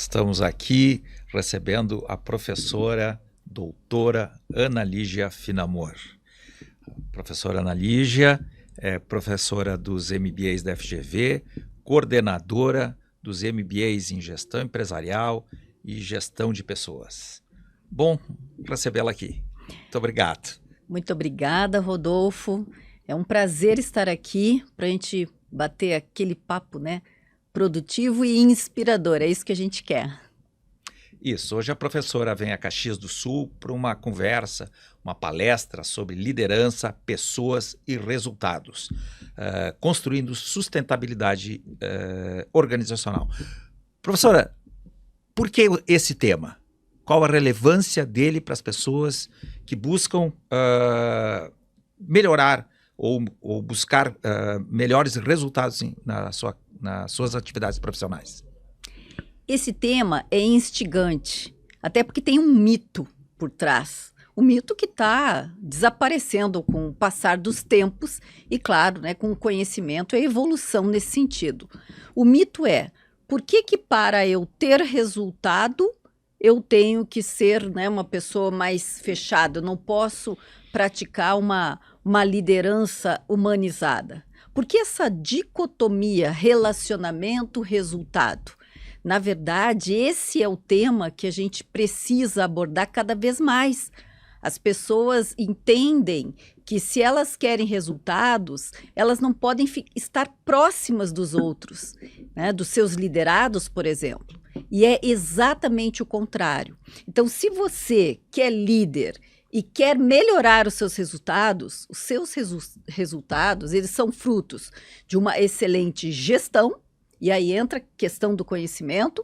Estamos aqui recebendo a professora doutora Ana Lígia Finamor. A professora Ana Lígia é professora dos MBAs da FGV, coordenadora dos MBAs em Gestão Empresarial e Gestão de Pessoas. Bom recebê-la aqui. Muito obrigado. Muito obrigada, Rodolfo. É um prazer estar aqui para a gente bater aquele papo, né? Produtivo e inspirador, é isso que a gente quer. Isso, hoje a professora vem a Caxias do Sul para uma conversa, uma palestra sobre liderança, pessoas e resultados, construindo sustentabilidade organizacional. Professora, por que esse tema? Qual a relevância dele para as pessoas que buscam melhorar ou buscar melhores resultados nas suas atividades profissionais? Esse tema é instigante, até porque tem um mito por trás. Um mito que está desaparecendo com o passar dos tempos e, claro, né, com o conhecimento e a evolução nesse sentido. O mito é, por que para eu ter resultado, eu tenho que ser, né, uma pessoa mais fechada? Eu não posso praticar uma liderança humanizada. Por que essa dicotomia relacionamento-resultado? Na verdade, esse é o tema que a gente precisa abordar cada vez mais. As pessoas entendem que se elas querem resultados, elas não podem estar próximas dos outros, né? Dos seus liderados, por exemplo. E é exatamente o contrário. Então, se você que é líder e quer melhorar os seus resultados, resultados, eles são frutos de uma excelente gestão, e aí entra a questão do conhecimento,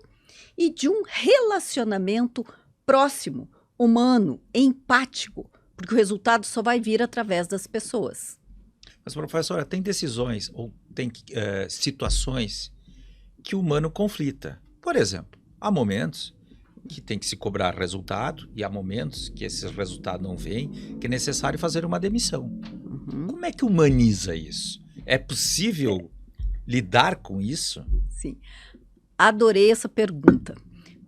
e de um relacionamento próximo, humano, empático, porque o resultado só vai vir através das pessoas. Mas, professora, tem decisões ou tem situações que o humano conflita. Por exemplo, há momentos que tem que se cobrar resultado e há momentos que esse resultado não vem, que é necessário fazer uma demissão. Como é que humaniza isso? É possível lidar com isso? Sim. Adorei essa pergunta,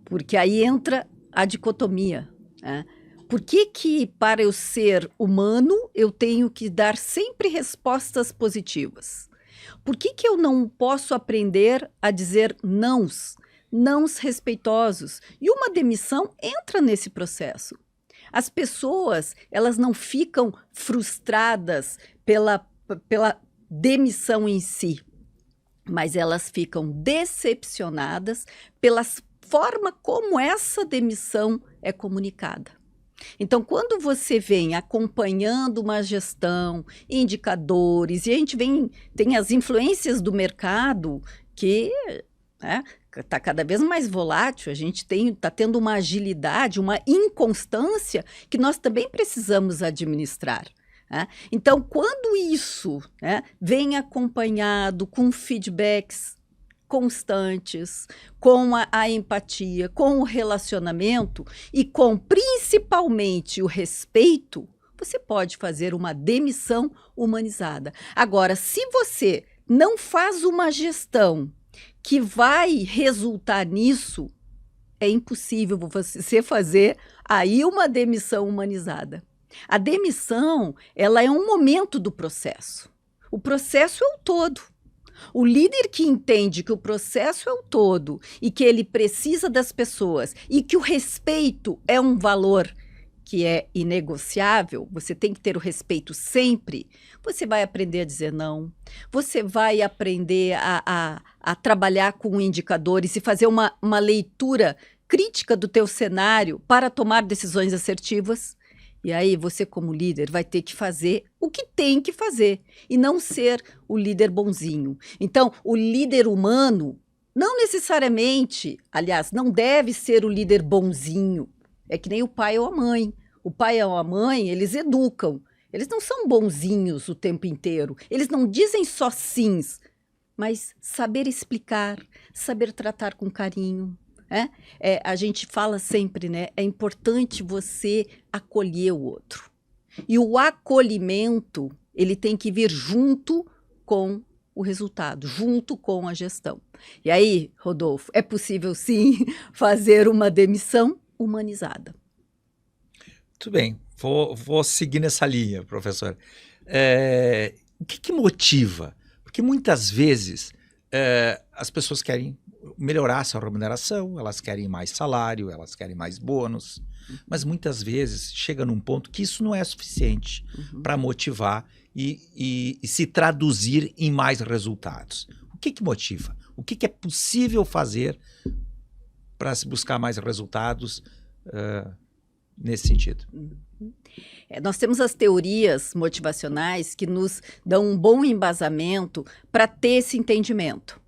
porque aí entra a dicotomia, né? Por que para eu ser humano eu tenho que dar sempre respostas positivas? Por que eu não posso aprender a dizer nãos respeitosos? E uma demissão entra nesse processo. As pessoas, elas não ficam frustradas pela demissão em si, mas elas ficam decepcionadas pela forma como essa demissão é comunicada. Então, quando você vem acompanhando uma gestão, indicadores, e a gente tem as influências do mercado que está cada vez mais volátil, a gente está tendo uma agilidade, uma inconstância que nós também precisamos administrar. Então, quando isso vem acompanhado com feedbacks constantes, com a empatia, com o relacionamento e com principalmente o respeito, você pode fazer uma demissão humanizada. Agora, se você não faz uma gestão que vai resultar nisso, é impossível você fazer aí uma demissão humanizada. A demissão, ela é um momento do processo. O processo é o todo. O líder que entende que o processo é o todo e que ele precisa das pessoas e que o respeito é um valor que é inegociável, você tem que ter o respeito sempre, você vai aprender a dizer não, você vai aprender a trabalhar com indicadores e fazer uma leitura crítica do teu cenário para tomar decisões assertivas. E aí você, como líder, vai ter que fazer o que tem que fazer e não ser o líder bonzinho. Então, o líder humano não necessariamente, aliás, não deve ser o líder bonzinho. É que nem o pai ou a mãe. O pai ou a mãe, eles educam. Eles não são bonzinhos o tempo inteiro. Eles não dizem só sims, mas saber explicar, saber tratar com carinho. A gente fala sempre, né? É importante você acolher o outro. E o acolhimento, ele tem que vir junto com o resultado, junto com a gestão. E aí, Rodolfo, é possível sim fazer uma demissão humanizada. Muito bem, vou seguir nessa linha, professor. O que motiva? Porque muitas vezes as pessoas querem melhorar sua remuneração, elas querem mais salário, elas querem mais bônus, mas muitas vezes chega num ponto que isso não é suficiente para motivar e se traduzir em mais resultados. O que motiva? O que é possível fazer para se buscar mais resultados nesse sentido? Nós temos as teorias motivacionais que nos dão um bom embasamento para ter esse entendimento.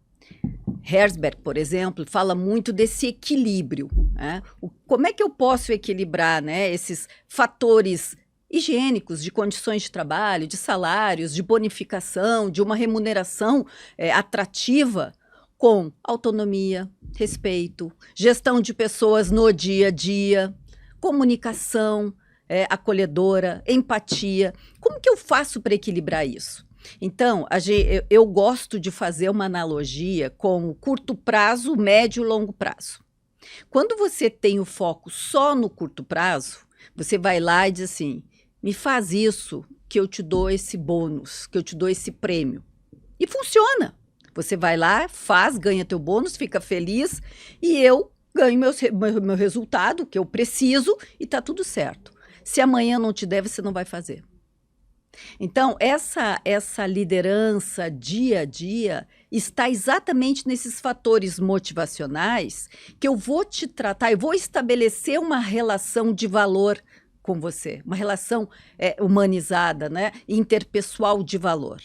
Herzberg, por exemplo, fala muito desse equilíbrio. Né? Como é que eu posso equilibrar, né, esses fatores higiênicos de condições de trabalho, de salários, de bonificação, de uma remuneração atrativa com autonomia, respeito, gestão de pessoas no dia a dia, comunicação acolhedora, empatia. Como que eu faço para equilibrar isso? Então, eu gosto de fazer uma analogia com o curto prazo, médio e longo prazo. Quando você tem o foco só no curto prazo, você vai lá e diz assim, me faz isso que eu te dou esse bônus, que eu te dou esse prêmio. E funciona. Você vai lá, faz, ganha teu bônus, fica feliz e eu ganho meu resultado, que eu preciso, e está tudo certo. Se amanhã não te der, você não vai fazer. Então, essa liderança dia a dia está exatamente nesses fatores motivacionais que eu vou te tratar, eu vou estabelecer uma relação de valor com você, uma relação humanizada, né, interpessoal de valor.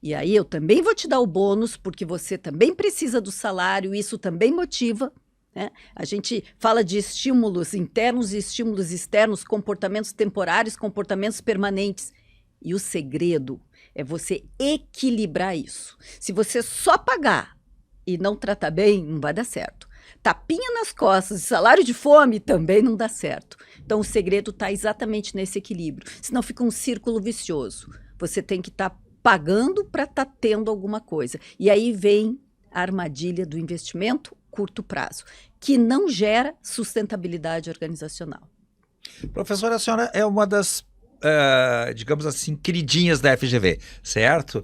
E aí eu também vou te dar o bônus, porque você também precisa do salário, isso também motiva. Né? A gente fala de estímulos internos e estímulos externos, comportamentos temporários, comportamentos permanentes. E o segredo é você equilibrar isso. Se você só pagar e não tratar bem, não vai dar certo. Tapinha nas costas e salário de fome também não dá certo. Então, o segredo está exatamente nesse equilíbrio. Senão fica um círculo vicioso. Você tem que estar pagando para estar tendo alguma coisa. E aí vem a armadilha do investimento curto prazo, que não gera sustentabilidade organizacional. Professora, a senhora é uma das digamos assim, queridinhas da FGV, certo?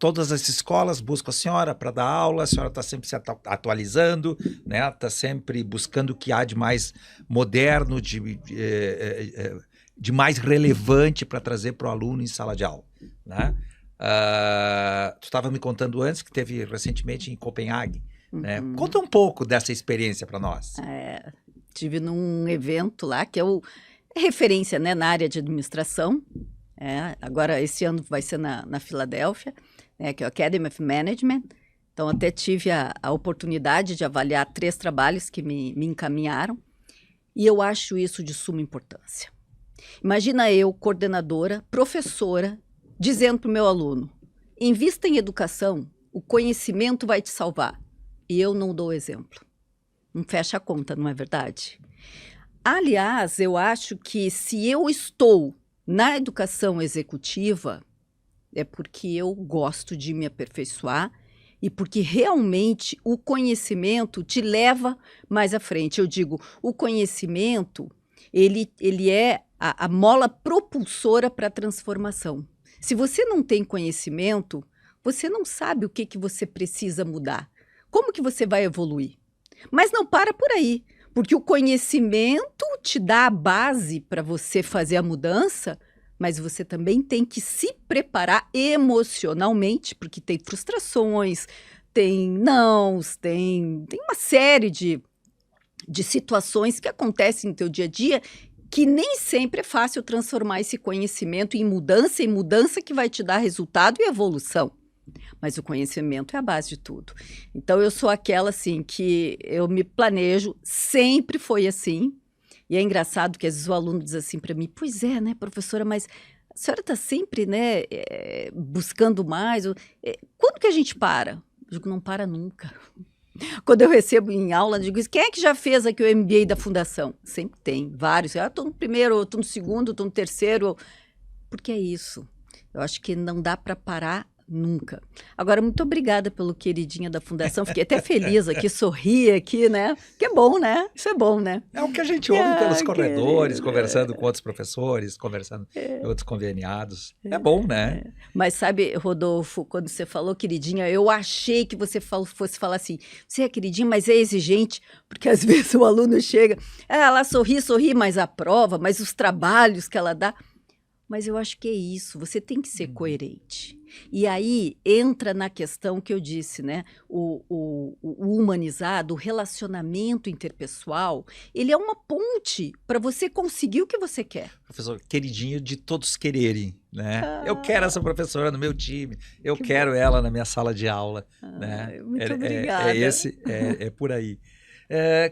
Todas as escolas buscam a senhora para dar aula, a senhora está sempre se atualizando, né? Está sempre buscando o que há de mais moderno, de mais relevante para trazer para o aluno em sala de aula, né? Tu estava me contando antes que teve recentemente em Copenhague, né? Conta um pouco dessa experiência para nós. Tive num evento lá que é referência, né, na área de administração. Agora, esse ano vai ser na Filadélfia, né, que é o Academy of Management. Então, até tive a oportunidade de avaliar 3 trabalhos que me encaminharam. E eu acho isso de suma importância. Imagina eu, coordenadora, professora, dizendo para o meu aluno, invista em educação, o conhecimento vai te salvar. E eu não dou exemplo. Não fecha a conta, não é verdade? Aliás, eu acho que se eu estou na educação executiva, é porque eu gosto de me aperfeiçoar e porque realmente o conhecimento te leva mais à frente. Eu digo, o conhecimento, ele é a mola propulsora para a transformação. Se você não tem conhecimento, você não sabe o que você precisa mudar. Como que você vai evoluir? Mas não para por aí, porque o conhecimento te dá a base para você fazer a mudança, mas você também tem que se preparar emocionalmente, porque tem frustrações, tem nãos, tem uma série de situações que acontecem no teu dia a dia que nem sempre é fácil transformar esse conhecimento em mudança que vai te dar resultado e evolução. Mas o conhecimento é a base de tudo. Então, eu sou aquela, assim, que eu me planejo, sempre foi assim. E é engraçado que às vezes o aluno diz assim para mim, pois é, né, professora, mas a senhora está sempre, né, buscando mais. Quando que a gente para? Eu digo, não para nunca. Quando eu recebo em aula, eu digo, quem é que já fez aqui o MBA da Fundação? Sempre tem, vários. Eu estou no primeiro, eu estou no segundo, estou no terceiro. Porque é isso. Eu acho que não dá para parar nunca. Agora, muito obrigada pelo queridinha da Fundação. Fiquei até feliz aqui, sorri aqui, né? Que é bom, né? Isso é bom, né? É o que a gente ouve pelos corredores, querido. conversando com outros professores, conversando com outros conveniados. É bom, né? Mas sabe, Rodolfo, quando você falou queridinha, eu achei que você fosse falar assim, você é queridinha, mas é exigente, porque às vezes o aluno chega, ela sorri, mas a prova, mas os trabalhos que ela dá... Mas eu acho que é isso, você tem que ser coerente. E aí entra na questão que eu disse, né? O humanizado, o relacionamento interpessoal, ele é uma ponte para você conseguir o que você quer. Professor, queridinho de todos quererem, né? Eu quero essa professora no meu time, eu Que quero bom. ela na minha sala de aula, né? Muito obrigada. É por aí.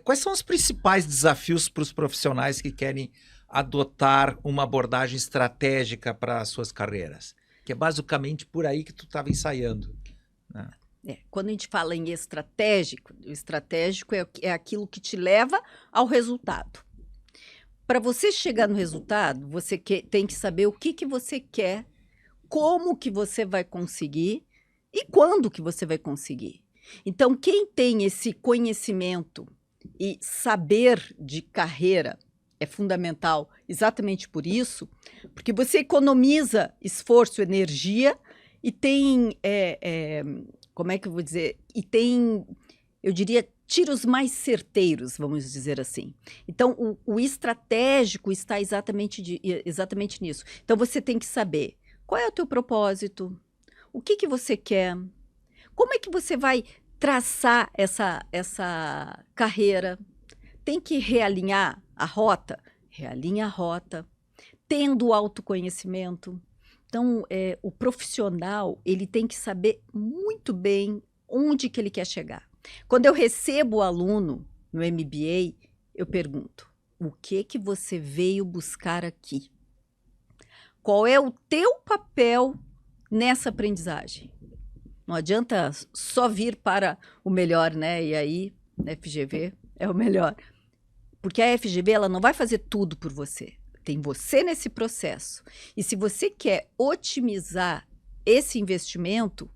Quais são os principais desafios para os profissionais que querem adotar uma abordagem estratégica para as suas carreiras? Que é basicamente por aí que tu estava ensaiando, né? Quando a gente fala em estratégico, o estratégico é aquilo que te leva ao resultado. Para você chegar no resultado, você tem que saber o que você quer, como que você vai conseguir e quando que você vai conseguir. Então, quem tem esse conhecimento e saber de carreira é fundamental exatamente por isso, porque você economiza esforço, energia e tem, como é que eu vou dizer? E tem, eu diria, tiros mais certeiros, vamos dizer assim. Então, o estratégico está exatamente nisso. Então, você tem que saber qual é o teu propósito, o que você quer, como é que você vai traçar essa carreira. Tem que realinhar a rota? Realinha a rota, tendo autoconhecimento. Então, o profissional, ele tem que saber muito bem onde que ele quer chegar. Quando eu recebo o aluno no MBA, eu pergunto, o que você veio buscar aqui? Qual é o teu papel nessa aprendizagem? Não adianta só vir para o melhor, né? E aí, a FGV é o melhor. Porque a FGV, ela não vai fazer tudo por você. Tem você nesse processo. E se você quer otimizar esse investimento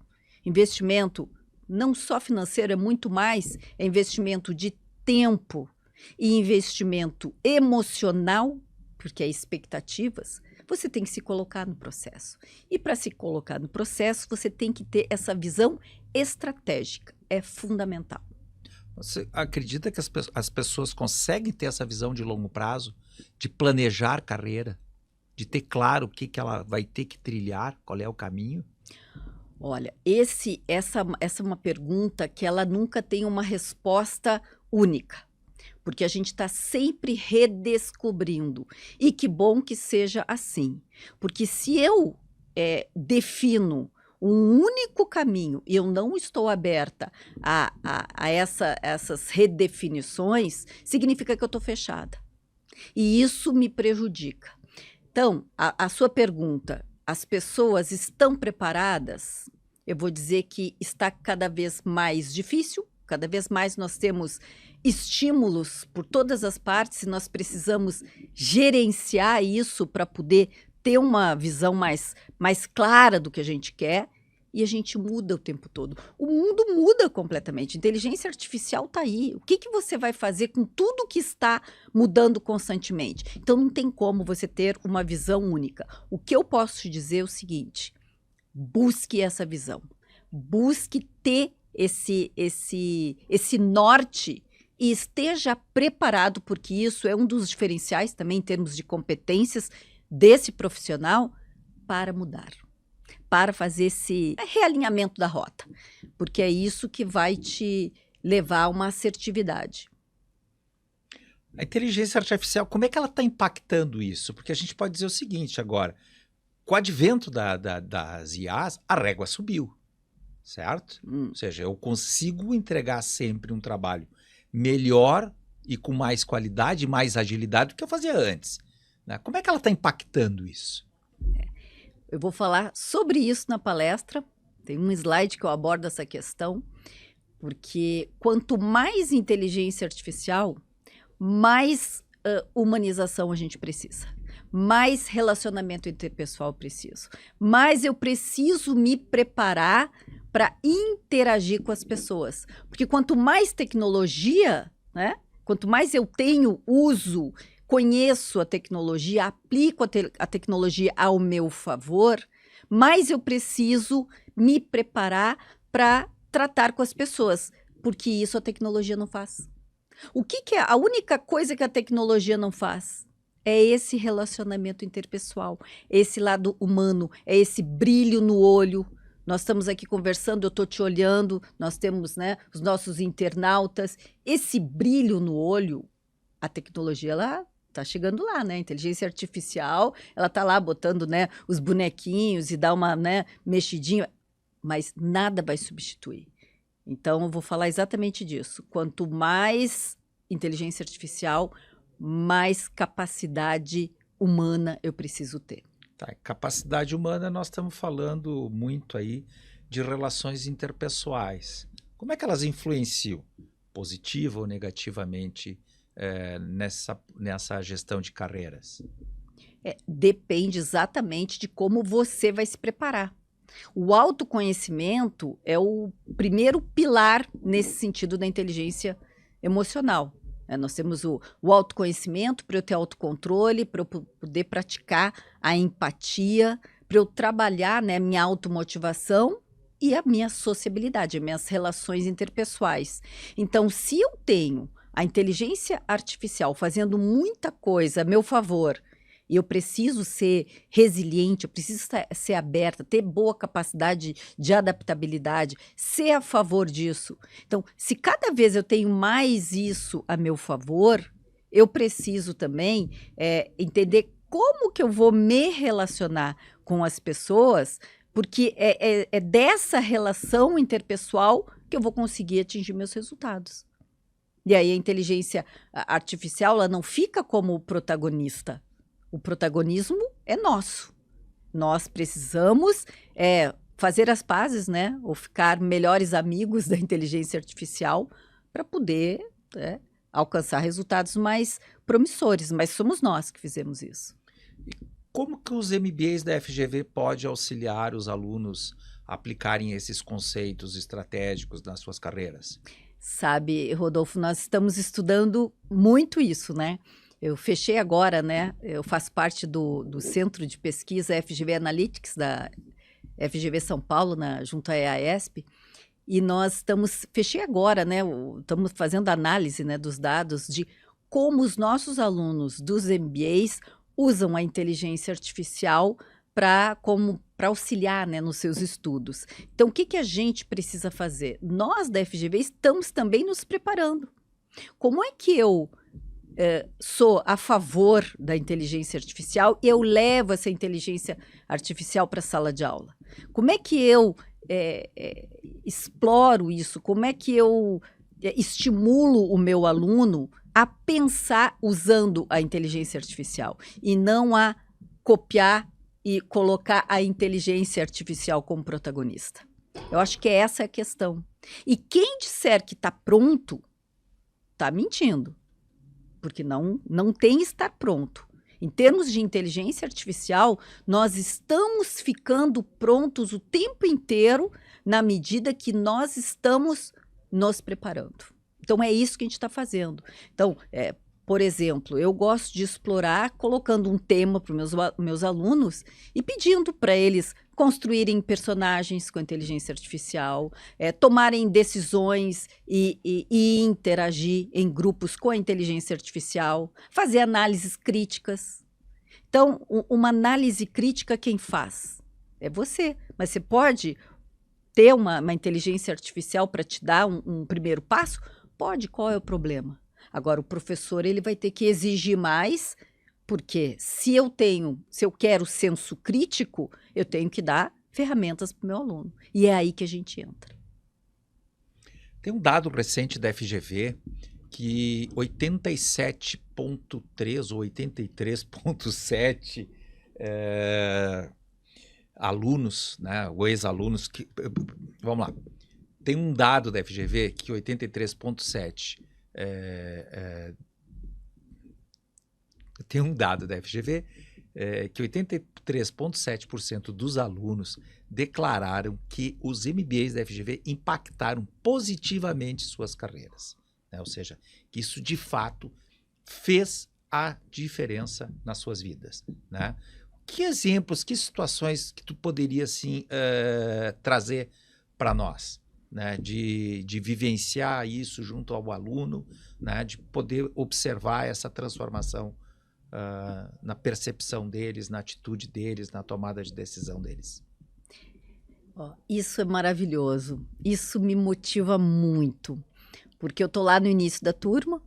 não só financeiro, é muito mais, é investimento de tempo e investimento emocional, porque é expectativas, você tem que se colocar no processo. E para se colocar no processo, você tem que ter essa visão estratégica. É fundamental. Você acredita que as pessoas conseguem ter essa visão de longo prazo, de planejar carreira, de ter claro o que ela vai ter que trilhar, qual é o caminho? Olha, essa é uma pergunta que ela nunca tem uma resposta única, porque a gente está sempre redescobrindo. E que bom que seja assim, porque se eu defino um único caminho e eu não estou aberta a essas redefinições, significa que eu estou fechada. E isso me prejudica. Então, a sua pergunta, as pessoas estão preparadas? Eu vou dizer que está cada vez mais difícil, cada vez mais nós temos estímulos por todas as partes e nós precisamos gerenciar isso para poder ter uma visão mais clara do que a gente quer, e a gente muda o tempo todo. O mundo muda completamente. Inteligência artificial está aí. O que você vai fazer com tudo que está mudando constantemente? Então, não tem como você ter uma visão única. O que eu posso te dizer é o seguinte, busque essa visão. Busque ter esse norte e esteja preparado, porque isso é um dos diferenciais também em termos de competências desse profissional para mudar, para fazer esse realinhamento da rota, porque é isso que vai te levar a uma assertividade. A inteligência artificial, como é que ela está impactando isso? Porque a gente pode dizer o seguinte agora, com o advento das IAs, a régua subiu, certo? Ou seja, eu consigo entregar sempre um trabalho melhor e com mais qualidade, mais agilidade do que eu fazia antes, né? Como é que ela está impactando isso? Eu vou falar sobre isso na palestra, tem um slide que eu abordo essa questão, porque quanto mais inteligência artificial, mais humanização a gente precisa. mais relacionamento interpessoal eu preciso. Mais eu preciso me preparar para interagir com as pessoas. Porque quanto mais tecnologia, né? Quanto mais eu tenho, uso, conheço a tecnologia, aplico a tecnologia ao meu favor, mais eu preciso me preparar para tratar com as pessoas. Porque isso a tecnologia não faz. O que é a única coisa que a tecnologia não faz? É esse relacionamento interpessoal, esse lado humano, é esse brilho no olho. Nós estamos aqui conversando, eu estou te olhando, nós temos, né, os nossos internautas. Esse brilho no olho, a tecnologia, ela está chegando lá, né? A inteligência artificial, ela está lá botando, né, os bonequinhos e dá uma, né, mexidinha, mas nada vai substituir. Então, eu vou falar exatamente disso. Quanto mais inteligência artificial, mais capacidade humana eu preciso ter. Tá, capacidade humana, nós estamos falando muito aí de relações interpessoais. Como é que elas influenciam, positiva ou negativamente, nessa gestão de carreiras? Depende exatamente de como você vai se preparar. O autoconhecimento é o primeiro pilar nesse sentido da inteligência emocional. Nós temos o autoconhecimento para eu ter autocontrole, para eu poder praticar a empatia, para eu trabalhar, né, minha automotivação e a minha sociabilidade, as minhas relações interpessoais. Então, se eu tenho a inteligência artificial fazendo muita coisa a meu favor, e eu preciso ser resiliente, eu preciso ser aberta, ter boa capacidade de adaptabilidade, ser a favor disso. Então, se cada vez eu tenho mais isso a meu favor, eu preciso também entender como que eu vou me relacionar com as pessoas, porque é dessa relação interpessoal que eu vou conseguir atingir meus resultados. E aí a inteligência artificial, ela não fica como protagonista. O protagonismo é nosso. Nós precisamos fazer as pazes, né? Ou ficar melhores amigos da inteligência artificial para poder alcançar resultados mais promissores. Mas somos nós que fizemos isso. E como que os MBAs da FGV podem auxiliar os alunos a aplicarem esses conceitos estratégicos nas suas carreiras? Sabe, Rodolfo, nós estamos estudando muito isso, né? Eu fechei agora, né? Eu faço parte do Centro de Pesquisa FGV Analytics, da FGV São Paulo, junto à EASP, e fechei agora, né? Estamos fazendo análise, né, dos dados de como os nossos alunos dos MBAs usam a inteligência artificial para auxiliar, né, nos seus estudos. Então, o que a gente precisa fazer? Nós da FGV estamos também nos preparando. Como é que eu sou a favor da inteligência artificial e eu levo essa inteligência artificial para a sala de aula? Como é que eu exploro isso? Como é que eu estimulo o meu aluno a pensar usando a inteligência artificial e não a copiar e colocar a inteligência artificial como protagonista? Eu acho que essa é a questão. E quem disser que está pronto, está mentindo. Porque não tem estar pronto. Em termos de inteligência artificial, nós estamos ficando prontos o tempo inteiro na medida que nós estamos nos preparando. Então, é isso que a gente está fazendo. Então, por exemplo, eu gosto de explorar colocando um tema para os meus alunos e pedindo para eles construírem personagens com inteligência artificial, tomarem decisões e interagir em grupos com a inteligência artificial, fazer análises críticas. Então, uma análise crítica quem faz? É você. Mas você pode ter uma inteligência artificial para te dar um primeiro passo? Pode, qual é o problema? Agora, o professor ele vai ter que exigir mais, porque se eu quero senso crítico, eu tenho que dar ferramentas para o meu aluno. E é aí que a gente entra. Tem um dado recente da FGV que 87,3 ou 83,7 alunos, né, ou ex-alunos, vamos lá, tem um dado da FGV que 83,7 tem um dado da FGV que 83,7% dos alunos declararam que os MBAs da FGV impactaram positivamente suas carreiras, né? Ou seja, que isso de fato fez a diferença nas suas vidas, né? Que exemplos, que situações que tu poderia assim, trazer para nós, né? De vivenciar isso junto ao aluno, né? De poder observar essa transformação na percepção deles, na atitude deles, na tomada de decisão deles. Isso é maravilhoso. Isso me motiva muito, porque eu estou lá no início da turma,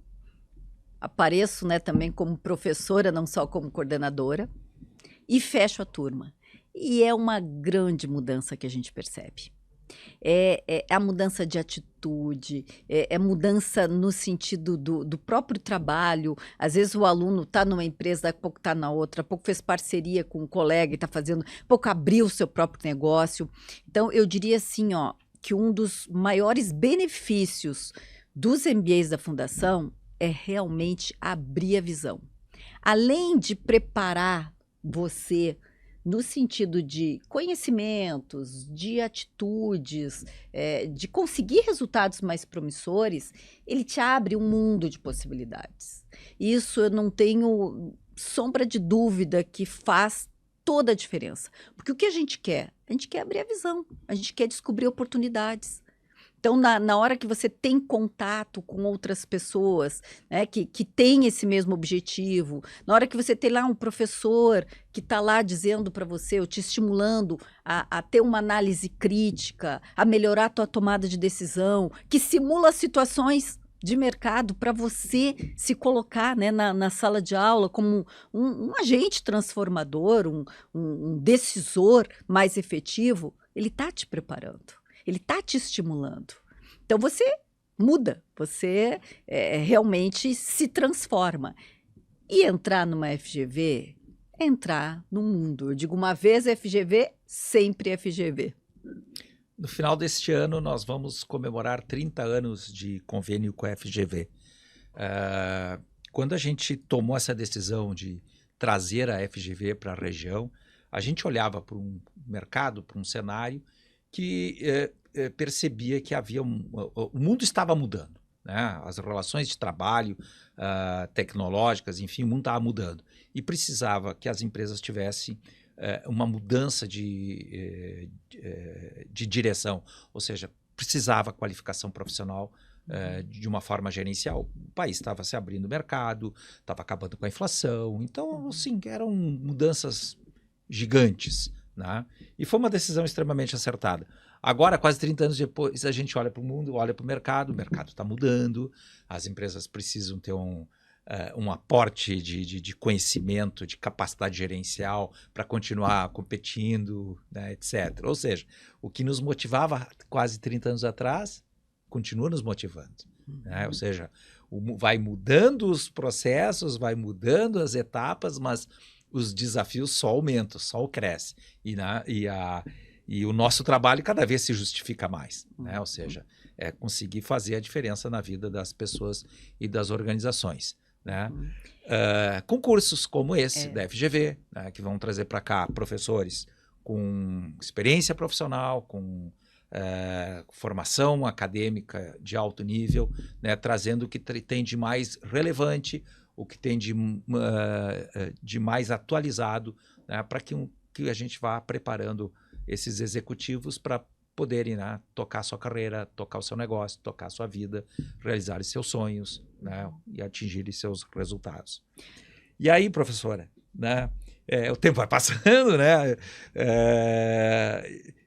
apareço, né, também como professora, não só como coordenadora, e fecho a turma. E é uma grande mudança que a gente percebe. É a mudança de atitude, é mudança no sentido do próprio trabalho. Às vezes o aluno está numa empresa, daqui a pouco está na outra, daqui a pouco fez parceria com um colega e está fazendo, daqui a pouco abriu o seu próprio negócio. Então, eu diria assim, que um dos maiores benefícios dos MBAs da Fundação é realmente abrir a visão. Além de preparar você no sentido de conhecimentos, de atitudes, de conseguir resultados mais promissores, ele te abre um mundo de possibilidades. Isso eu não tenho sombra de dúvida que faz toda a diferença. Porque o que a gente quer? A gente quer abrir a visão, a gente quer descobrir oportunidades. Então, na hora que você tem contato com outras pessoas, né, que têm esse mesmo objetivo, na hora que você tem lá um professor que está lá dizendo para você, ou te estimulando a ter uma análise crítica, a melhorar a tua tomada de decisão, que simula situações de mercado para você se colocar, né, na sala de aula como um agente transformador, um decisor mais efetivo, ele está te preparando. Ele está te estimulando. Então, você muda, você realmente se transforma. E entrar numa FGV é entrar no mundo. Eu digo, uma vez FGV, sempre FGV. No final deste ano, nós vamos comemorar 30 anos de convênio com a FGV. Quando a gente tomou essa decisão de trazer a FGV para a região, a gente olhava para um mercado, para um cenário que percebia que havia o mundo estava mudando, né? As relações de trabalho tecnológicas, enfim, o mundo estava mudando e precisava que as empresas tivessem uma mudança de direção, ou seja, precisava qualificação profissional de uma forma gerencial. O país estava se abrindo o mercado, estava acabando com a inflação, então, assim, eram mudanças gigantes, né? E foi uma decisão extremamente acertada. Agora, quase 30 anos depois, a gente olha para o mundo, olha para o mercado está mudando, as empresas precisam ter um aporte de conhecimento, de capacidade gerencial para continuar competindo, né, etc. Ou seja, o que nos motivava quase 30 anos atrás, continua nos motivando, né? Ou seja, vai mudando os processos, vai mudando as etapas, mas os desafios só aumentam, só crescem. E o nosso trabalho cada vez se justifica mais, né? Ou seja, conseguir fazer a diferença na vida das pessoas e das organizações, né? Concursos como esse da FGV, né, que vão trazer para cá professores com experiência profissional, com formação acadêmica de alto nível, né, trazendo o que tem de mais relevante, o que tem de mais atualizado, né, para que a gente vá preparando esses executivos para poderem, né, tocar a sua carreira, tocar o seu negócio, tocar a sua vida, realizar os seus sonhos, né, e atingir seus resultados. E aí, professora, né, o tempo vai passando, né,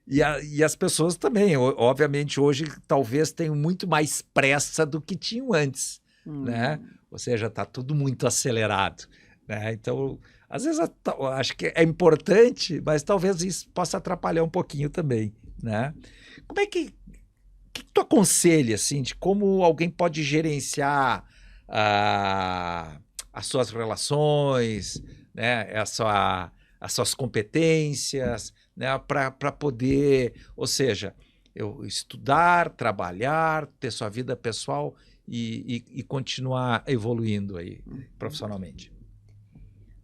e as pessoas também, obviamente, hoje talvez tenham muito mais pressa do que tinham antes, né? Ou seja, está tudo muito acelerado, né? Então, às vezes, acho que é importante, mas talvez isso possa atrapalhar um pouquinho também, né? Como é que tu aconselha, assim, de como alguém pode gerenciar as suas relações, né? As suas competências, né? Para poder, ou seja, estudar, trabalhar, ter sua vida pessoal e continuar evoluindo aí profissionalmente.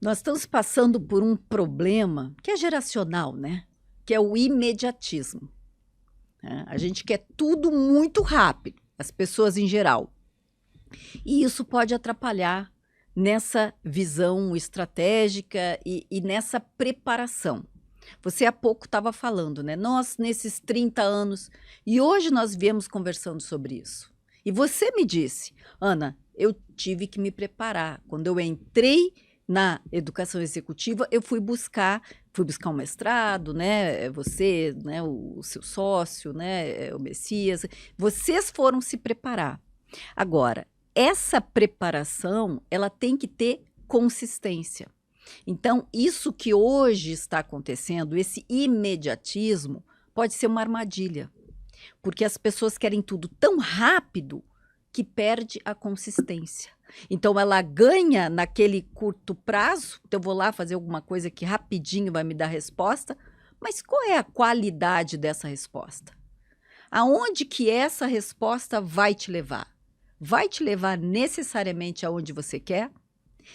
Nós estamos passando por um problema que é geracional, né? Que é o imediatismo. Né? A gente quer tudo muito rápido, as pessoas em geral. E isso pode atrapalhar nessa visão estratégica e nessa preparação. Você há pouco estava falando, né? Nós, nesses 30 anos, e hoje nós viemos conversando sobre isso. E você me disse, Ana, eu tive que me preparar. Quando eu entrei na educação executiva, eu fui buscar um mestrado, né? Você, né? O seu sócio, né? O Messias. Vocês foram se preparar. Agora, essa preparação, ela tem que ter consistência. Então, isso que hoje está acontecendo, esse imediatismo, pode ser uma armadilha. Porque as pessoas querem tudo tão rápido que perde a consistência. Então, ela ganha naquele curto prazo, então eu vou lá fazer alguma coisa que rapidinho vai me dar resposta, mas qual é a qualidade dessa resposta? Aonde que essa resposta vai te levar? Vai te levar necessariamente aonde você quer?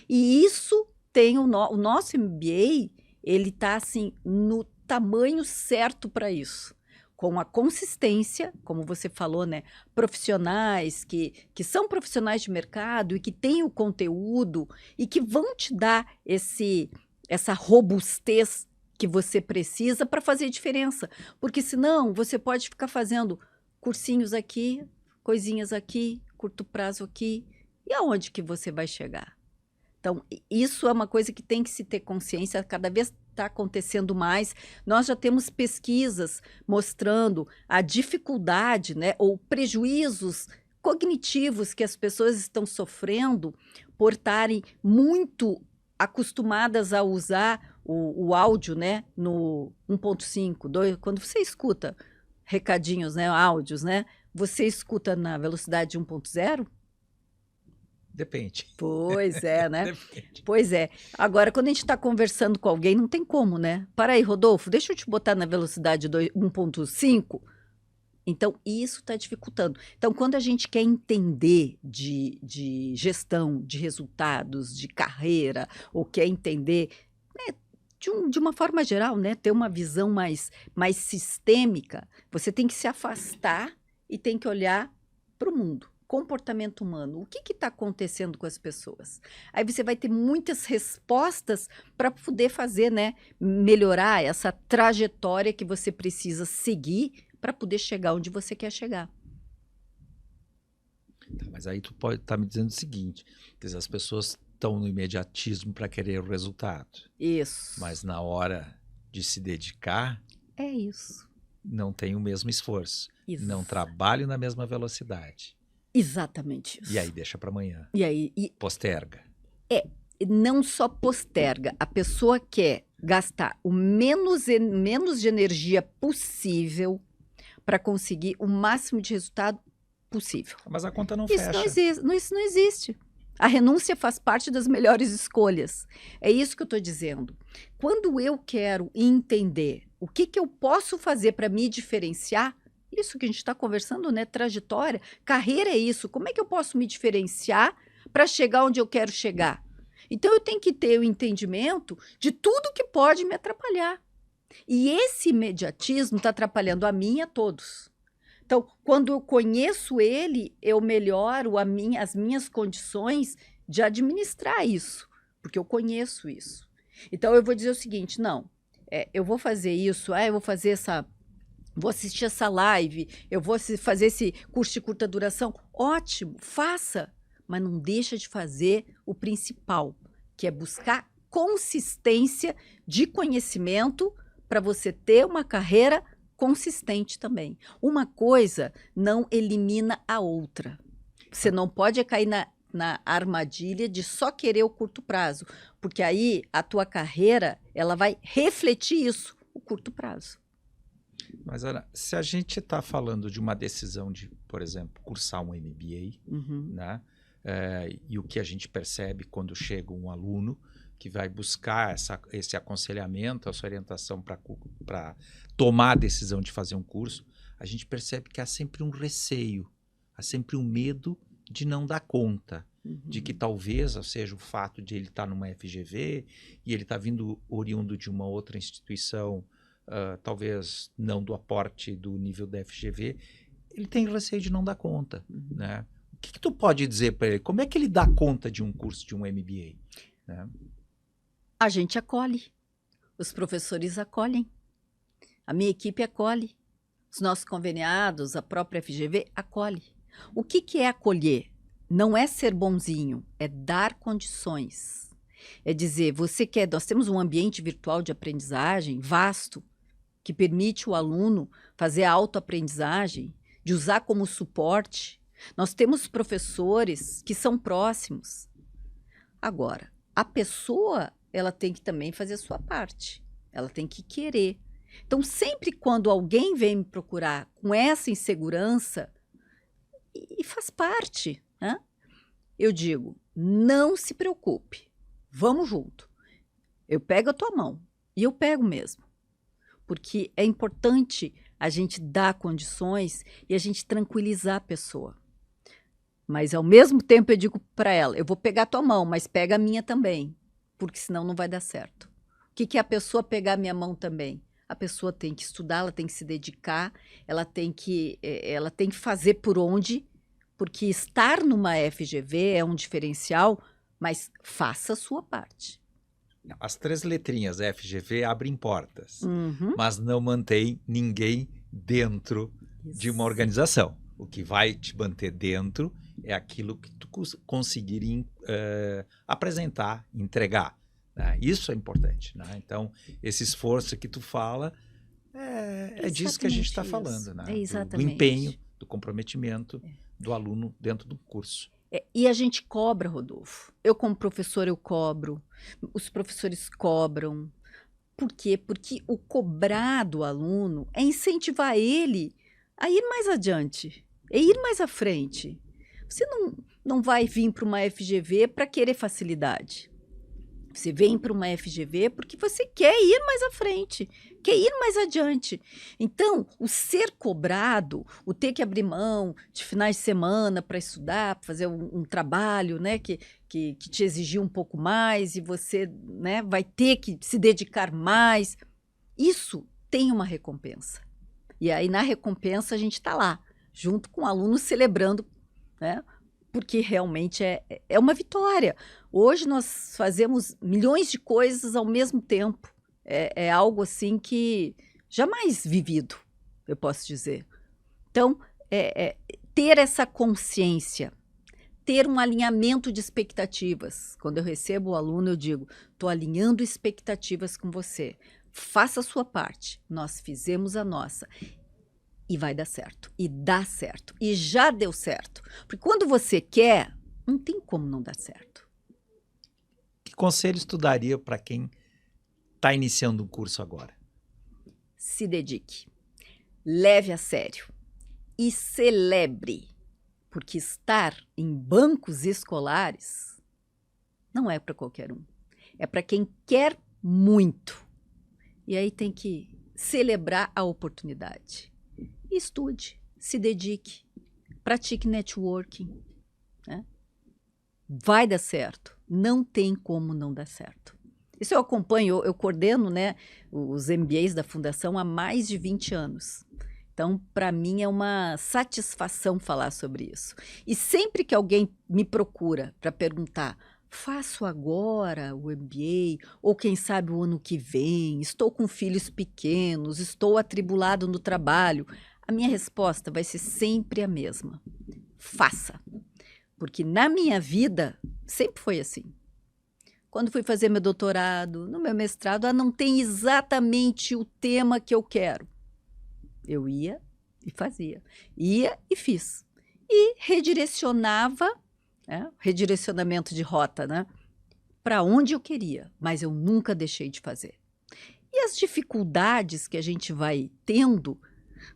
E isso tem o nosso MBA, ele está assim, no tamanho certo para isso. Com a consistência, como você falou, né? Profissionais que são profissionais de mercado e que têm o conteúdo e que vão te dar essa robustez que você precisa para fazer diferença. Porque senão você pode ficar fazendo cursinhos aqui, coisinhas aqui, curto prazo aqui. E aonde que você vai chegar? Então, isso é uma coisa que tem que se ter consciência, cada vez está acontecendo mais. Nós já temos pesquisas mostrando a dificuldade, né, ou prejuízos cognitivos que as pessoas estão sofrendo por estarem muito acostumadas a usar o áudio, né, no 1.5, quando você escuta recadinhos, né, áudios, né, você escuta na velocidade 1.0? Depende. Pois é, né? Depende. Pois é. Agora, quando a gente está conversando com alguém, não tem como, né? Para aí, Rodolfo, deixa eu te botar na velocidade 1.5. Então, isso está dificultando. Então, quando a gente quer entender de gestão, de resultados, de carreira, ou quer entender, né, de uma forma geral, né, ter uma visão mais sistêmica, você tem que se afastar e tem que olhar para o mundo. Comportamento humano, o que está acontecendo com as pessoas? Aí você vai ter muitas respostas para poder fazer, né, melhorar essa trajetória que você precisa seguir para poder chegar onde você quer chegar. Tá, mas aí tu pode estar me dizendo o seguinte, quer dizer, as pessoas estão no imediatismo para querer o resultado. Isso. Mas na hora de se dedicar, é isso. Não tem o mesmo esforço. Isso. Não trabalho na mesma velocidade. Exatamente isso. E aí deixa para amanhã. E aí posterga. Não só posterga, a pessoa quer gastar o menos de energia possível para conseguir o máximo de resultado possível. Mas a conta não Isso fecha. não existe, isso não existe. A renúncia faz parte das melhores escolhas. É isso que eu estou dizendo. Quando eu quero entender o que eu posso fazer para me diferenciar, isso que a gente está conversando, né? Trajetória, carreira é isso. Como é que eu posso me diferenciar para chegar onde eu quero chegar? Então, eu tenho que ter o entendimento de tudo que pode me atrapalhar. E esse imediatismo está atrapalhando a mim e a todos. Então, quando eu conheço ele, eu melhoro as minhas condições de administrar isso, porque eu conheço isso. Então, eu vou dizer o seguinte, não, eu vou fazer isso, eu vou fazer vou assistir essa live, eu vou fazer esse curso de curta duração. Ótimo, faça, mas não deixa de fazer o principal, que é buscar consistência de conhecimento para você ter uma carreira consistente também. Uma coisa não elimina a outra. Você não pode cair na armadilha de só querer o curto prazo, porque aí a tua carreira ela vai refletir isso, o curto prazo. Mas, Ana, se a gente está falando de uma decisão de, por exemplo, cursar um MBA, né? E o que a gente percebe quando chega um aluno que vai buscar esse aconselhamento, essa orientação para tomar a decisão de fazer um curso, a gente percebe que há sempre um receio, há sempre um medo de não dar conta. de que talvez seja o fato de ele estar numa FGV e ele está vindo oriundo de uma outra instituição, talvez não do aporte do nível da FGV, ele tem receio de não dar conta, né? O que tu pode dizer para ele? Como é que ele dá conta de um curso de um MBA? Né? A gente acolhe, os professores acolhem, a minha equipe acolhe, os nossos conveniados, a própria FGV acolhe. O que é acolher? Não é ser bonzinho, é dar condições. É dizer, nós temos um ambiente virtual de aprendizagem vasto, que permite o aluno fazer a autoaprendizagem, de usar como suporte. Nós temos professores que são próximos. Agora, a pessoa, ela tem que também fazer a sua parte. Ela tem que querer. Então, sempre quando alguém vem me procurar com essa insegurança, e faz parte, né? Eu digo, não se preocupe, vamos junto. Eu pego a tua mão, e eu pego mesmo. Porque é importante a gente dar condições e a gente tranquilizar a pessoa. Mas, ao mesmo tempo, eu digo para ela, eu vou pegar a tua mão, mas pega a minha também, porque senão não vai dar certo. O que é a pessoa pegar a minha mão também? A pessoa tem que estudar, ela tem que se dedicar, ela tem que fazer por onde, porque estar numa FGV é um diferencial, mas faça a sua parte. As 3 letrinhas FGV abrem portas, Uhum. mas não mantém ninguém dentro de uma organização. O que vai te manter dentro é aquilo que tu conseguir apresentar, entregar. Né? Isso é importante. Né? Então, esse esforço que tu fala é disso que a gente está falando. Né? Do empenho, do comprometimento do aluno dentro do curso. E a gente cobra, Rodolfo. Eu, como professor, eu cobro. Os professores cobram. Por quê? Porque o cobrar do aluno é incentivar ele a ir mais adiante, a ir mais à frente. Você não vai vir para uma FGV para querer facilidade. Você vem para uma FGV porque você quer ir mais à frente, quer ir mais adiante. Então, o ser cobrado, o ter que abrir mão de finais de semana para estudar, para fazer um trabalho, né, que te exigiu um pouco mais e você, né, vai ter que se dedicar mais, isso tem uma recompensa. E aí, na recompensa, a gente está lá, junto com o aluno, celebrando, né? Porque realmente é uma vitória. Hoje nós fazemos milhões de coisas ao mesmo tempo. É algo assim que jamais vivido, eu posso dizer. Então, ter essa consciência, ter um alinhamento de expectativas. Quando eu recebo o aluno, eu digo, estou alinhando expectativas com você. Faça a sua parte. Nós fizemos a nossa. E vai dar certo, e dá certo, e já deu certo. Porque quando você quer, não tem como não dar certo. Que conselhos tu daria para quem está iniciando um curso agora? Se dedique, leve a sério e celebre, porque estar em bancos escolares não é para qualquer um. É para quem quer muito. E aí tem que celebrar a oportunidade. Estude, se dedique, pratique networking, né? Vai dar certo, não tem como não dar certo. Isso eu acompanho, eu coordeno, né, os MBAs da Fundação há mais de 20 anos. Então, para mim é uma satisfação falar sobre isso. E sempre que alguém me procura para perguntar, faço agora o MBA, ou quem sabe o ano que vem, estou com filhos pequenos, estou atribulado no trabalho, a minha resposta vai ser sempre a mesma. Faça. Porque na minha vida sempre foi assim. Quando fui fazer meu doutorado, no meu mestrado, não tem exatamente o tema que eu quero. Eu ia e fazia. Ia e fiz. E redirecionava, né, redirecionamento de rota, né, para onde eu queria, mas eu nunca deixei de fazer. E as dificuldades que a gente vai tendo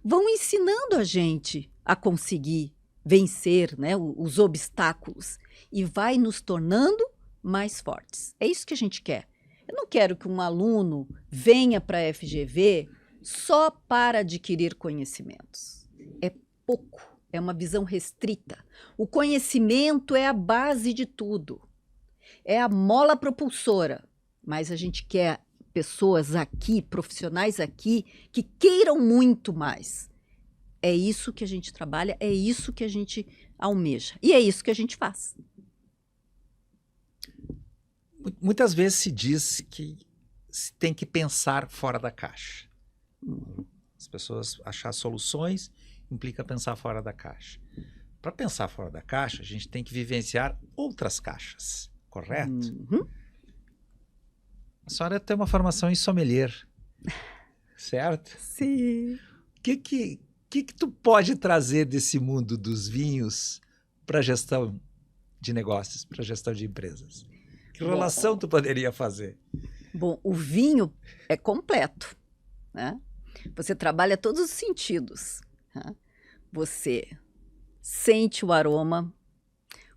vão ensinando a gente a conseguir vencer, né, os obstáculos e vai nos tornando mais fortes. É isso que a gente quer. Eu não quero que um aluno venha para a FGV só para adquirir conhecimentos. É pouco. é uma visão restrita. O conhecimento é a base de tudo, é a mola propulsora, mas a gente quer pessoas aqui, profissionais aqui, que queiram muito mais. É isso que a gente trabalha, é isso que a gente almeja, e é isso que a gente faz. Muitas vezes se diz que se tem que pensar fora da caixa. As pessoas achar soluções implica pensar fora da caixa. Para pensar fora da caixa, a gente tem que vivenciar outras caixas, correto? Uhum. A senhora tem uma formação em sommelier, certo? Sim. O que tu pode trazer desse mundo dos vinhos para a gestão de negócios, para a gestão de empresas? Que relação tu poderia fazer? Bom, o vinho é completo, né? Você trabalha todos os sentidos, né? Você sente o aroma,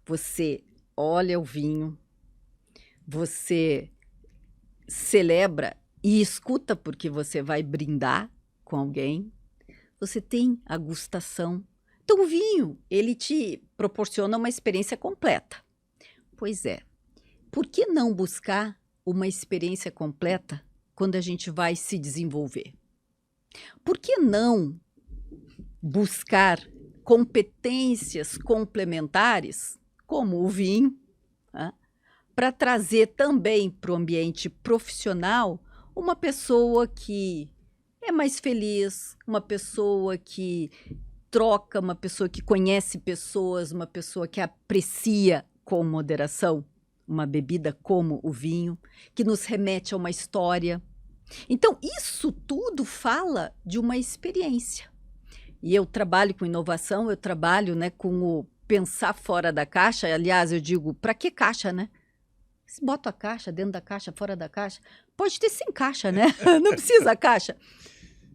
você olha o vinho, você celebra e escuta porque você vai brindar com alguém, você tem a gustação. Então o vinho, ele te proporciona uma experiência completa. Pois é, por que não buscar uma experiência completa quando a gente vai se desenvolver? Por que não buscar competências complementares, como o vinho, né, para trazer também para o ambiente profissional uma pessoa que é mais feliz, uma pessoa que troca, uma pessoa que conhece pessoas, uma pessoa que aprecia com moderação uma bebida como o vinho, que nos remete a uma história. Então, isso tudo fala de uma experiência. E eu trabalho com inovação, eu trabalho, né, com o pensar fora da caixa. Aliás, eu digo, para que caixa, né? Se bota a caixa, dentro da caixa, fora da caixa, pode ter sem caixa, né? Não precisa a caixa.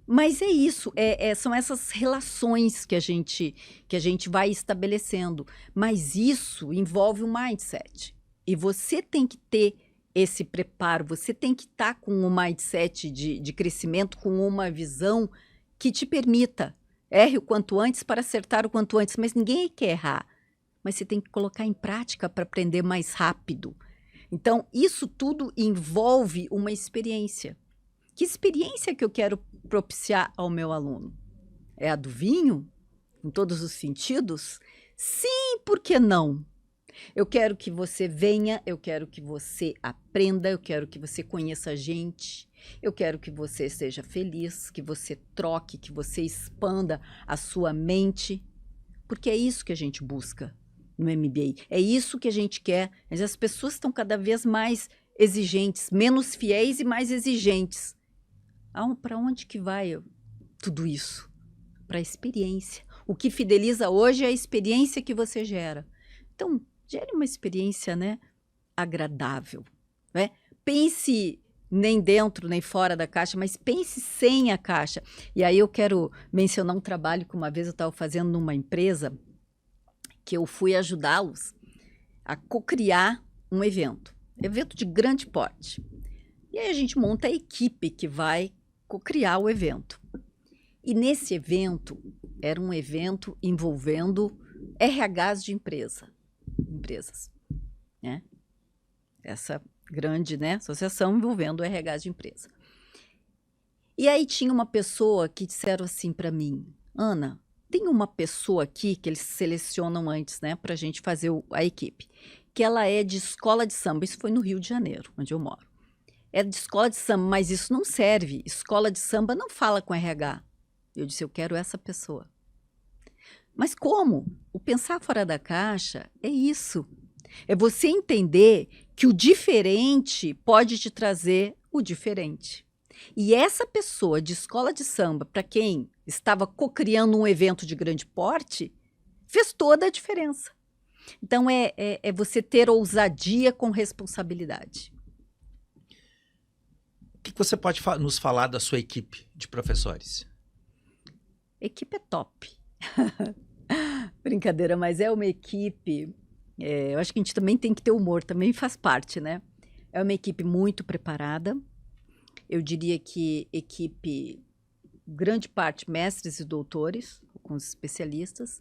Mas é isso, são essas relações que a gente vai estabelecendo. Mas isso envolve um mindset. E você tem que ter esse preparo, você tem que estar com um mindset de crescimento, com uma visão que te permita. Erre o quanto antes para acertar o quanto antes, mas ninguém quer errar. Mas você tem que colocar em prática para aprender mais rápido. Então, isso tudo envolve uma experiência. Que experiência que eu quero propiciar ao meu aluno? É a do vinho? Em todos os sentidos? Sim, por que não? Eu quero que você venha, eu quero que você aprenda, eu quero que você conheça a gente, eu quero que você seja feliz, que você troque, que você expanda a sua mente, porque é isso que a gente busca no MBA, é isso que a gente quer. Mas as pessoas estão cada vez mais exigentes, menos fiéis e mais exigentes. Para onde que vai tudo isso? Para a experiência. O que fideliza hoje é a experiência que você gera. Então, gere uma experiência, né, agradável, né? Pense nem dentro nem fora da caixa, mas pense sem a caixa. E aí eu quero mencionar um trabalho que uma vez eu estava fazendo numa empresa, que eu fui ajudá-los a cocriar um evento de grande porte. E aí a gente monta a equipe que vai cocriar o evento. E nesse evento, era um evento envolvendo RHs de empresas, né? Essa grande, né, associação envolvendo RHs de empresa. E aí tinha uma pessoa que disseram assim para mim, Ana, tem uma pessoa aqui que eles selecionam antes, né, para a gente fazer a equipe, que ela é de escola de samba, isso foi no Rio de Janeiro, onde eu moro. É de escola de samba, mas isso não serve, escola de samba não fala com RH. Eu disse, eu quero essa pessoa. Mas como? O pensar fora da caixa é isso. É você entender que o diferente pode te trazer o diferente. E essa pessoa de escola de samba, para quem estava cocriando um evento de grande porte, fez toda a diferença. Então, é você ter ousadia com responsabilidade. O que você pode nos falar da sua equipe de professores? Equipe é top. Brincadeira, mas é uma equipe... eu acho que a gente também tem que ter humor, também faz parte, né? É uma equipe muito preparada. Eu diria que equipe, grande parte, mestres e doutores, com os especialistas.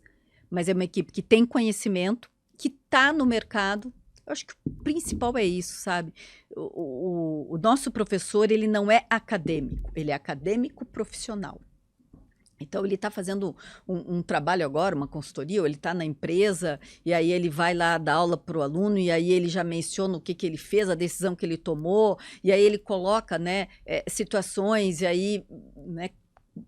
mas é uma equipe que tem conhecimento, que está no mercado. Eu acho que o principal é isso, sabe? O nosso professor, ele não é acadêmico, ele é acadêmico profissional. Então, ele está fazendo um trabalho agora, uma consultoria, ou ele está na empresa, e aí ele vai lá dar aula para o aluno, e aí ele já menciona o que ele fez, a decisão que ele tomou, e aí ele coloca, né, situações, e aí, né,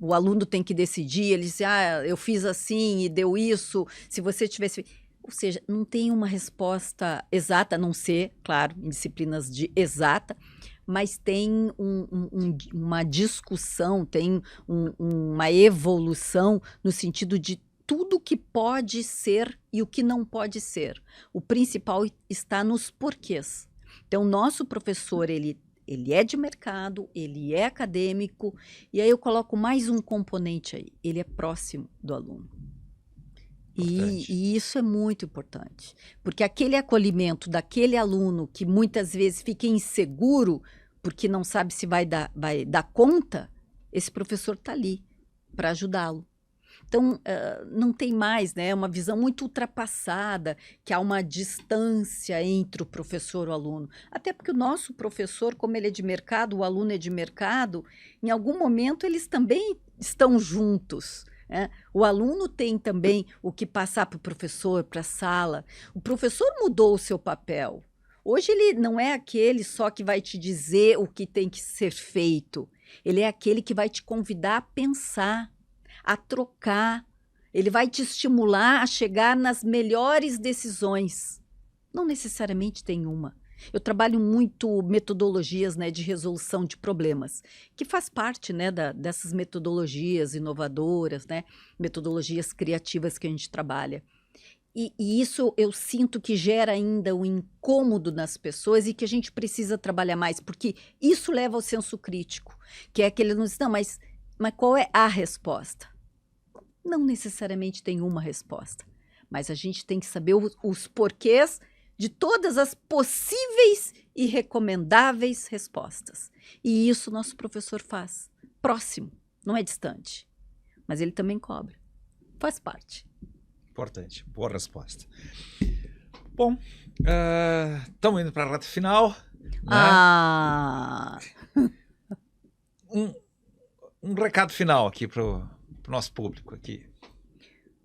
o aluno tem que decidir, ele diz, eu fiz assim e deu isso, se você tivesse... Ou seja, não tem uma resposta exata, a não ser, claro, em disciplinas de exata, mas tem uma discussão, tem uma evolução no sentido de tudo que pode ser e o que não pode ser. O principal está nos porquês. Então, nosso professor, ele é de mercado, ele é acadêmico, e aí eu coloco mais um componente aí, ele é próximo do aluno. E isso é muito importante, porque aquele acolhimento daquele aluno que muitas vezes fica inseguro porque não sabe se vai dar conta, esse professor está ali para ajudá-lo. Então, não tem mais, né, uma visão muito ultrapassada, que há uma distância entre o professor e o aluno. Até porque o nosso professor, como ele é de mercado, o aluno é de mercado, em algum momento eles também estão juntos. O aluno tem também o que passar para o professor, para a sala. O professor mudou o seu papel. Hoje ele não é aquele só que vai te dizer o que tem que ser feito. Ele é aquele que vai te convidar a pensar, a trocar. Ele vai te estimular a chegar nas melhores decisões. Não necessariamente tem uma. Eu trabalho muito metodologias, né, de resolução de problemas, que faz parte, né, dessas metodologias inovadoras, né, metodologias criativas que a gente trabalha. E isso eu sinto que gera ainda um incômodo nas pessoas e que a gente precisa trabalhar mais, porque isso leva ao senso crítico, que é aquele, não, mas qual é a resposta? Não necessariamente tem uma resposta, mas a gente tem que saber os porquês de todas as possíveis e recomendáveis respostas. E isso nosso professor faz. Próximo, não é distante. Mas ele também cobra. Faz parte. Importante. Boa resposta. Bom, estamos indo para a reta final. Né? Um recado final aqui para o nosso público aqui.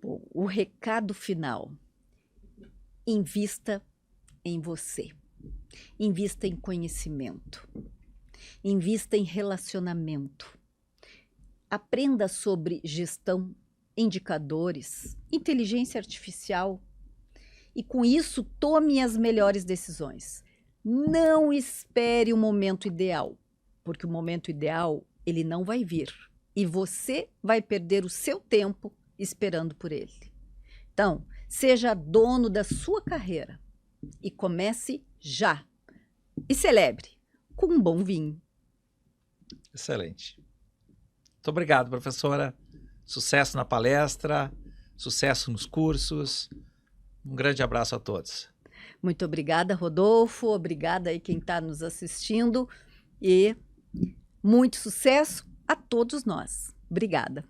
O recado final. Invista em você. Invista em conhecimento. Invista em relacionamento. Aprenda sobre gestão, indicadores, inteligência artificial. E com isso, tome as melhores decisões. Não espere o momento ideal, porque o momento ideal, ele não vai vir. E você vai perder o seu tempo esperando por ele. Então, seja dono da sua carreira e comece já. E celebre com um bom vinho. Excelente. Muito obrigado, professora. Sucesso na palestra, sucesso nos cursos. Um grande abraço a todos. Muito obrigada, Rodolfo. Obrigada aí quem está nos assistindo. E muito sucesso a todos nós. Obrigada.